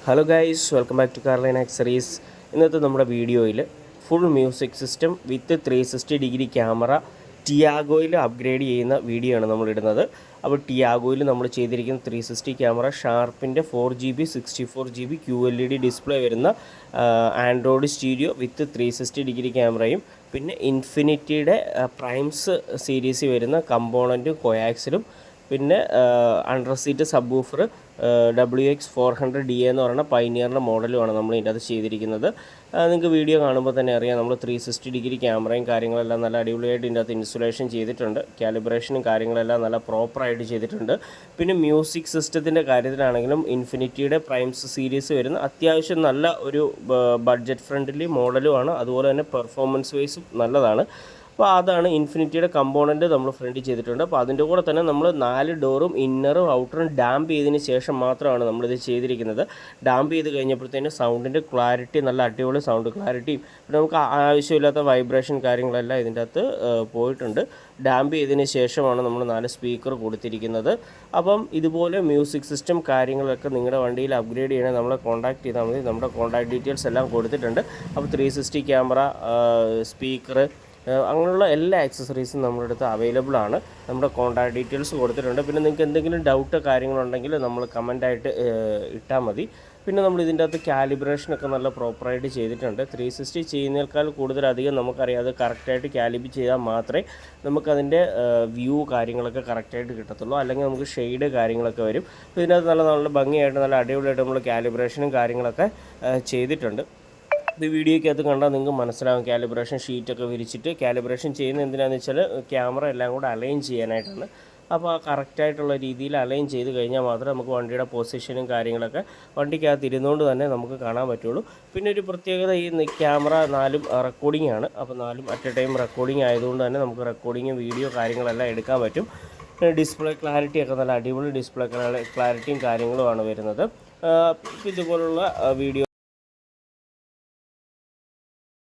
Hello guys, welcome back to Carline accessories. ഇന്നത്തെ നമ്മുടെ വീഡിയോയിൽ full music system with 360 camera ടിയാഗോയിൽ അപ്ഗ്രേഡ് ചെയ്യുന്ന വീഡിയോ ആണ് നമ്മളിടുന്നത്. അപ്പോൾ ടിയാഗോയിൽ നമ്മൾ ചെയ്തിരിക്കുന്ന 360 ക്യാമറ ഷാർപ്പിൻ്റെ 4GB 64GB QLED ഡിസ്പ്ലേ വരുന്ന ആൻഡ്രോയിഡ് സ്റ്റീരിയോ വിത്ത് 360 ക്യാമറയും പിന്നെ ഇൻഫിനിറ്റിയുടെ പ്രൈംസ് സീരീസിൽ വരുന്ന കമ്പോണൻറ്റും കൊയാക്സിലും പിന്നെ under seat sub woofer WX400DA എന്ന് പറയുന്ന പൈനിയറിൻ്റെ മോഡലുമാണ് നമ്മൾ ഇതിൻ്റെ അത് ചെയ്തിരിക്കുന്നത്. നിങ്ങൾക്ക് വീഡിയോ കാണുമ്പോൾ തന്നെ അറിയാം, നമ്മൾ 360 ക്യാമറയും കാര്യങ്ങളെല്ലാം നല്ല അടിപൊളിയായിട്ട് ഇതിൻ്റെ അകത്ത് ഇൻസുലേഷൻ ചെയ്തിട്ടുണ്ട്. കാലിബ്രേഷനും കാര്യങ്ങളെല്ലാം നല്ല പ്രോപ്പറായിട്ട് ചെയ്തിട്ടുണ്ട്. പിന്നെ മ്യൂസിക് സിസ്റ്റത്തിൻ്റെ കാര്യത്തിലാണെങ്കിലും ഇൻഫിനിറ്റിയുടെ പ്രൈംസ് സീരീസ് വരുന്ന അത്യാവശ്യം നല്ല ഒരു ബഡ്ജറ്റ് ഫ്രണ്ട്ലി മോഡലുമാണ്. അതുപോലെ തന്നെ പെർഫോമൻസ് വൈസും നല്ലതാണ്. അപ്പോൾ അതാണ് ഇൻഫിനിറ്റിയുടെ കമ്പോണൻറ്റ് നമ്മൾ ഫ്രണ്ടിൽ ചെയ്തിട്ടുണ്ട്. അപ്പോൾ അതിൻ്റെ കൂടെ തന്നെ നമ്മൾ 4 ഡോറും ഇന്നറും ഔട്ടറും ഡാമ്പ് ചെയ്തതിന് ശേഷം മാത്രമാണ് നമ്മളിത് ചെയ്തിരിക്കുന്നത്. ഡാമ്പ് ചെയ്ത് കഴിഞ്ഞപ്പോഴത്തേന് സൗണ്ടിൻ്റെ ക്ലാരിറ്റി നല്ല അടിപൊളി സൗണ്ട് ക്ലാരിറ്റിയും പിന്നെ നമുക്ക് ആവശ്യമില്ലാത്ത വൈബ്രേഷൻ കാര്യങ്ങളെല്ലാം ഇതിൻ്റെ അകത്ത് പോയിട്ടുണ്ട്. ഡാമ്പ് ചെയ്തതിന് ശേഷമാണ് നമ്മൾ 4 സ്പീക്കർ കൊടുത്തിരിക്കുന്നത്. അപ്പം ഇതുപോലെ മ്യൂസിക് സിസ്റ്റം കാര്യങ്ങളൊക്കെ നിങ്ങളുടെ വണ്ടിയിൽ അപ്ഗ്രേഡ് ചെയ്യണേ നമ്മളെ കോൺടാക്ട് ചെയ്താൽ മതി. നമ്മുടെ കോൺടാക്ട് ഡീറ്റെയിൽസ് എല്ലാം കൊടുത്തിട്ടുണ്ട്. അപ്പോൾ 360 ക്യാമറ, സ്പീക്കർ, അങ്ങനെയുള്ള എല്ലാ ആക്സസറീസും നമ്മുടെ അടുത്ത് അവൈലബിൾ ആണ്. നമ്മുടെ കോൺടാക്ട് ഡീറ്റെയിൽസ് കൊടുത്തിട്ടുണ്ട്. പിന്നെ നിങ്ങൾക്ക് എന്തെങ്കിലും ഡൗട്ടോ കാര്യങ്ങളുണ്ടെങ്കിൽ നമ്മൾ കമൻ്റായിട്ട് ഇട്ടാൽ മതി. പിന്നെ നമ്മൾ ഇതിൻ്റെ അകത്ത് കാലിബ്രേഷനൊക്കെ നല്ല പ്രോപ്പറായിട്ട് ചെയ്തിട്ടുണ്ട്. 360 ചെയ്യുന്നതിനേക്കാൾ കൂടുതലധികം നമുക്കറിയാം, അത് കറക്റ്റായിട്ട് കാലിബ്രേറ്റ് ചെയ്താൽ മാത്രമേ നമുക്കതിൻ്റെ വ്യൂ കാര്യങ്ങളൊക്കെ കറക്റ്റായിട്ട് കിട്ടത്തുള്ളൂ. അല്ലെങ്കിൽ നമുക്ക് ഷെയ്ഡ് കാര്യങ്ങളൊക്കെ വരും. അപ്പോൾ ഇതിനകത്ത് നല്ല ഭംഗിയായിട്ട് നല്ല അടിപൊളിയായിട്ട് നമ്മൾ കാലിബ്രേഷനും കാര്യങ്ങളൊക്കെ ചെയ്തിട്ടുണ്ട്. ഇത് വീഡിയോയ്ക്കകത്ത് കണ്ടാൽ നിങ്ങൾക്ക് മനസ്സിലാകും. കാലിബ്രേഷൻ ഷീറ്റൊക്കെ വിരിച്ചിട്ട് കാലിബ്രേഷൻ ചെയ്യുന്നത് എന്തിനാണെന്ന് വെച്ചാൽ ക്യാമറ എല്ലാം കൂടെ അലൈൻ ചെയ്യാനായിട്ടാണ്. അപ്പോൾ ആ കറക്റ്റായിട്ടുള്ള രീതിയിൽ അലൈൻ ചെയ്ത് കഴിഞ്ഞാൽ മാത്രമേ നമുക്ക് വണ്ടിയുടെ പൊസിഷനും കാര്യങ്ങളൊക്കെ വണ്ടിക്കകത്ത് ഇരുന്നുകൊണ്ട് തന്നെ നമുക്ക് കാണാൻ പറ്റുള്ളൂ. പിന്നെ ഒരു പ്രത്യേകത, ഈ ക്യാമറ 4 റെക്കോർഡിംഗ് ആണ്. അപ്പോൾ 4 അറ്റ് എ ടൈം റെക്കോർഡിംഗ് ആയതുകൊണ്ട് തന്നെ നമുക്ക് റെക്കോർഡിങ്ങും വീഡിയോ കാര്യങ്ങളെല്ലാം എടുക്കാൻ പറ്റും. ഡിസ്പ്ലേ ക്ലാരിറ്റിയൊക്കെ നല്ല അടിപൊളി ഡിസ്പ്ലേ ക്ലാരിറ്റിയും കാര്യങ്ങളുമാണ് വരുന്നത്. ഇതുപോലുള്ള വീഡിയോ